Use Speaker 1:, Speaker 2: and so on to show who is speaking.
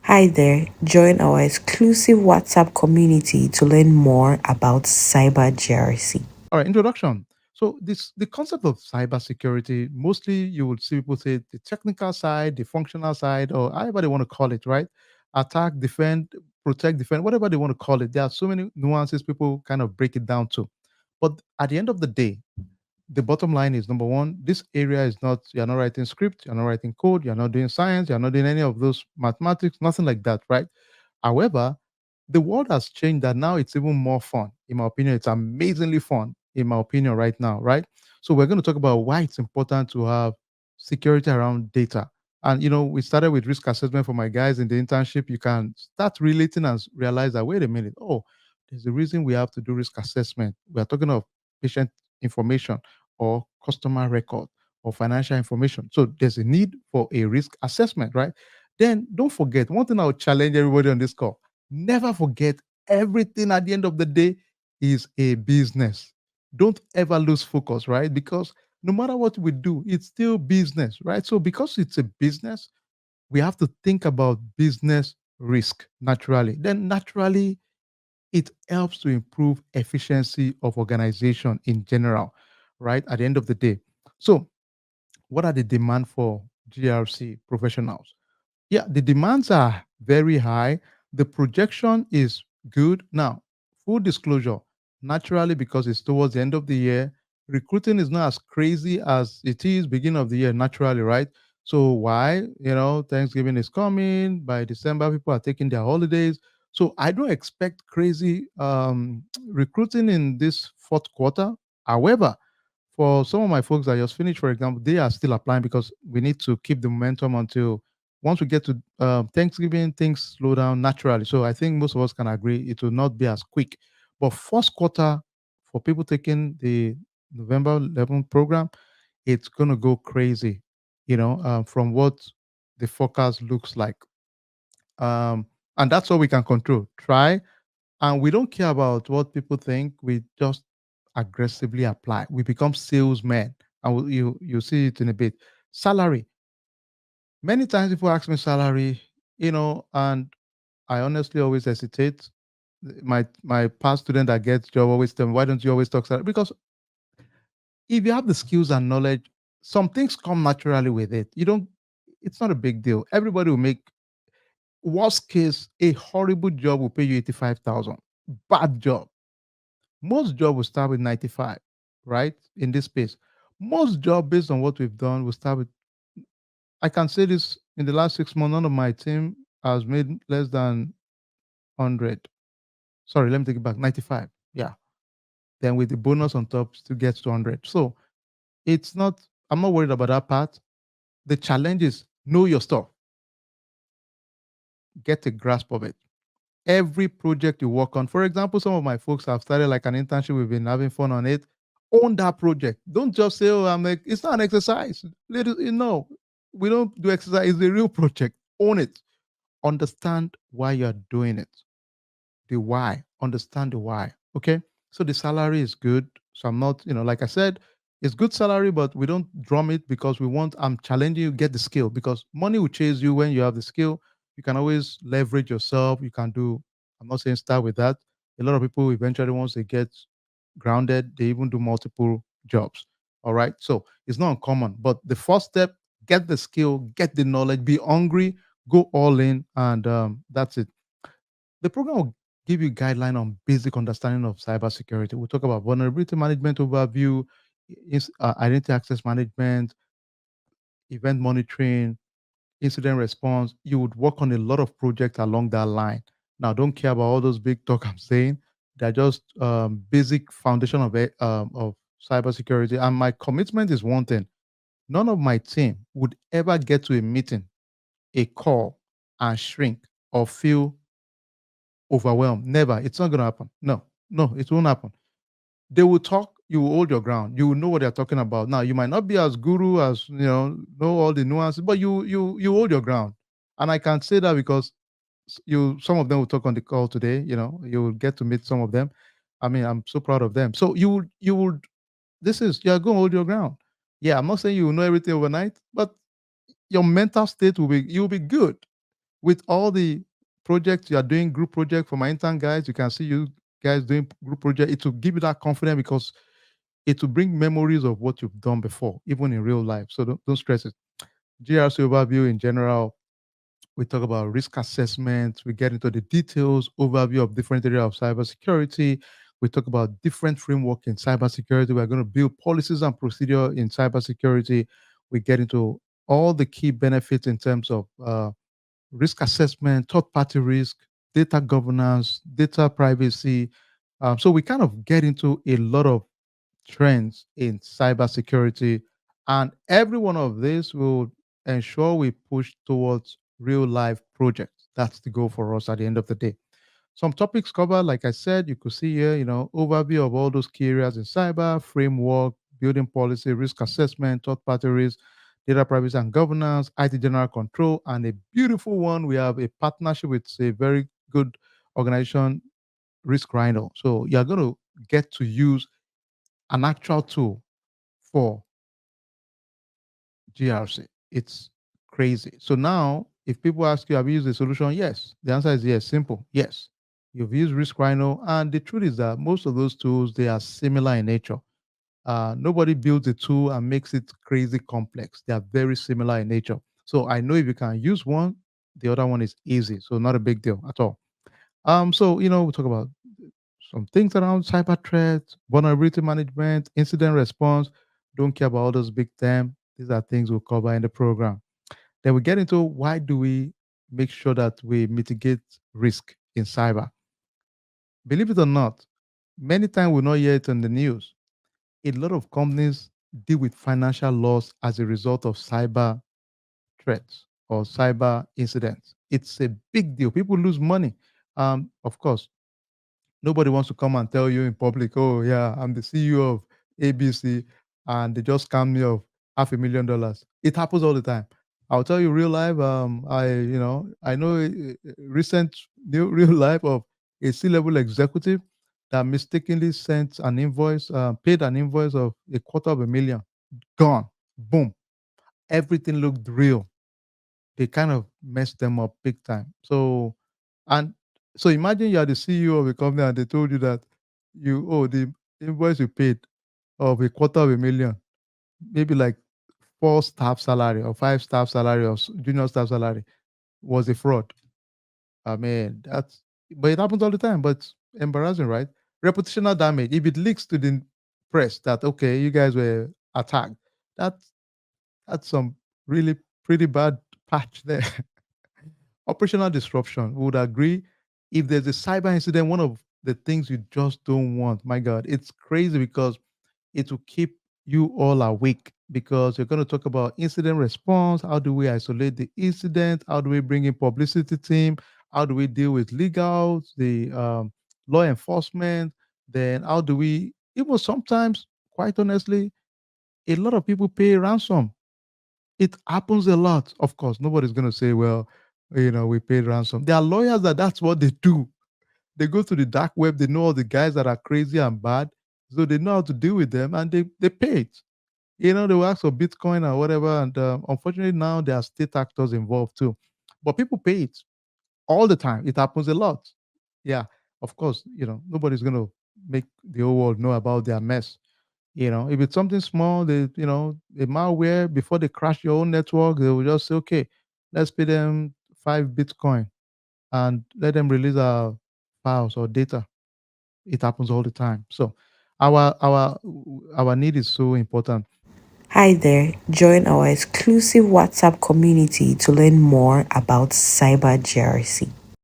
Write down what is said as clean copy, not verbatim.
Speaker 1: Hi there, join our exclusive WhatsApp community to learn more about Cyber GRC.
Speaker 2: All right, introduction. So this the concept of cybersecurity, mostly you would see people say the technical side, the functional side, or however they want to call it, right? Attack, defend, protect, defend, whatever they want to call it. There are so many nuances people kind of break it down to. But at the end of the day, the bottom line is number one, this area is not, you're not writing script, you're not writing code, you're not doing science, you're not doing any of those mathematics, nothing like that, right? However, the world has changed that now it's even more fun. In my opinion, it's amazingly fun, in my opinion, right now, right? So we're going to talk about why it's important to have security around data. And we started with risk assessment for my guys in the internship. You can start relating and realize that wait a minute, oh, there's a reason we have to do risk assessment. We are talking of patient information or customer record or financial information. So there's a need for a risk assessment, right? Then don't forget one thing I'll challenge everybody on this call. Never forget everything at the end of the day is a business. Don't ever lose focus, right? Because no matter what we do, it's still business, right? So because it's a business, we have to think about business risk naturally. Then naturally, it helps to improve efficiency of organization in general, right? At the end of the day. So what are the demand for GRC professionals? Yeah, the demands are very high. The projection is good. Now, full disclosure, naturally, because it's towards the end of the year, recruiting is not as crazy as it is beginning of the year, naturally, right? So why? Thanksgiving is coming. By December, people are taking their holidays. So I don't expect crazy recruiting in this fourth quarter. However, for some of my folks that just finished, for example, they are still applying because we need to keep the momentum until once we get to Thanksgiving, things slow down naturally. So I think most of us can agree it will not be as quick. But first quarter, for people taking the November 11 program, it's going to go crazy, from what the forecast looks like. Um, and that's all we can control. Try, and we don't care about what people think. We just aggressively apply. We become salesmen, and you see it in a bit. Salary. Many times people ask me salary, and I honestly always hesitate. My past student that gets job always tell me, "Why don't you always talk salary?" Because if you have the skills and knowledge, some things come naturally with it. You don't. It's not a big deal. Everybody will make. Worst case, a horrible job will pay you 85,000. Bad job. Most job will start with 95, right? In this space. Most job based on what we've done will start with, I can say this, in the last 6 months, none of my team has made less than 100. Sorry, let me take it back. 95. Yeah. Then with the bonus on top, still gets to 100. So it's not, I'm not worried about that part. The challenge is know your stuff, get a grasp of it. Every project you work on, for example, some of my folks have started like an internship, we've been having fun on it. Own that project. Don't just say, oh, I'm like, it's not an exercise. We don't do exercise, it's a real project. Own it. Understand why you're doing it. The why. Understand the why. Okay. So the salary is good. So I'm not, like I said, it's good salary, but we don't drum it because I'm challenging you, get the skill because money will chase you when you have the skill. You can always leverage yourself. You can do, I'm not saying start with that. A lot of people eventually, once they get grounded, they even do multiple jobs. All right. So it's not uncommon, but the first step, get the skill, get the knowledge, be hungry, go all in, and that's it. The program will give you guideline on basic understanding of cybersecurity. We'll talk about vulnerability management overview, identity access management, event monitoring, incident response. You would work on a lot of projects along that line. Now, don't care about all those big talk I'm saying. They're just basic foundation of cybersecurity. And my commitment is one thing: none of my team would ever get to a meeting, a call, and shrink or feel overwhelmed. Never. It's not going to happen. No, no, it won't happen. They will talk, you will hold your ground. You will know what they're talking about. Now, you might not be as guru as, know all the nuances, but you hold your ground. And I can say that because some of them will talk on the call today, you will get to meet some of them. I mean, I'm so proud of them. So you're going to hold your ground. Yeah, I'm not saying you will know everything overnight, but your mental state you'll be good. with all the projects you are doing, group project for my intern guys, you can see you guys doing group project. It will give you that confidence because it will bring memories of what you've done before, even in real life. So don't stress it. GRC overview in general, we talk about risk assessment, we get into the details, overview of different areas of cybersecurity. We talk about different framework in cybersecurity. We're going to build policies and procedure in cybersecurity. We get into all the key benefits in terms of risk assessment, third party risk, data governance, data privacy. So we kind of get into a lot of trends in cybersecurity. And every one of these will ensure we push towards real life projects. That's the goal for us at the end of the day. Some topics covered, like I said, you could see here, overview of all those key areas in cyber, framework, building policy, risk assessment, third party risk, data privacy and governance, IT general control, and a beautiful one. We have a partnership with a very good organization, Risk Rhino. So you're going to get to use an actual tool for GRC. It's crazy. So now, if people ask you, have you used the solution? Yes. The answer is yes. Simple. Yes. You've used Risk Rhino. And the truth is that most of those tools, they are similar in nature. Nobody builds a tool and makes it crazy complex. They are very similar in nature. So I know if you can use one, the other one is easy. So not a big deal at all. So we talk about some things around cyber threats, vulnerability management, incident response. Don't care about all those big terms. These are things we'll cover in the program. Then we get into why do we make sure that we mitigate risk in cyber. Believe it or not, many times we not hear it on the news. A lot of companies deal with financial loss as a result of cyber threats or cyber incidents. It's a big deal. People lose money. Of course, nobody wants to come and tell you in public, oh, yeah, I'm the CEO of ABC, and they just scam me of $500,000. It happens all the time. I'll tell you real life. I know a recent real life of a C-level executive that mistakenly sent an invoice, paid an invoice of $250,000. Gone. Boom. Everything looked real. They kind of messed them up big time. And so imagine you are the CEO of a company and they told you that you owe the invoice you paid of $250,000, maybe like four staff salary or five staff salary or junior staff salary was a fraud. I mean, but it happens all the time, but it's embarrassing, right? Reputational damage. If it leaks to the press that, okay, you guys were attacked, that's, that's some really pretty bad patch there. Operational disruption. We would agree. If there's a cyber incident, one of the things you just don't want, my God, it's crazy because it will keep you all awake because you're going to talk about incident response. How do we isolate the incident? How do we bring in publicity team? How do we deal with legals, the law enforcement? Then how do we, even sometimes, quite honestly, a lot of people pay ransom. It happens a lot. Of course, nobody's going to say, well, we paid ransom. There are lawyers that's what they do. They go to the dark web. They know all the guys that are crazy and bad. So they know how to deal with them and they pay it. They will ask for Bitcoin or whatever. And unfortunately, now there are state actors involved too. But people pay it all the time. It happens a lot. Yeah. Of course, nobody's going to make the whole world know about their mess. If it's something small, a malware, before they crash your own network, they will just say, okay, let's pay them 5 Bitcoin and let them release our files or data. It happens all the time. So our need is so important.
Speaker 1: Hi there, join our exclusive WhatsApp community to learn more about Cyber GRC.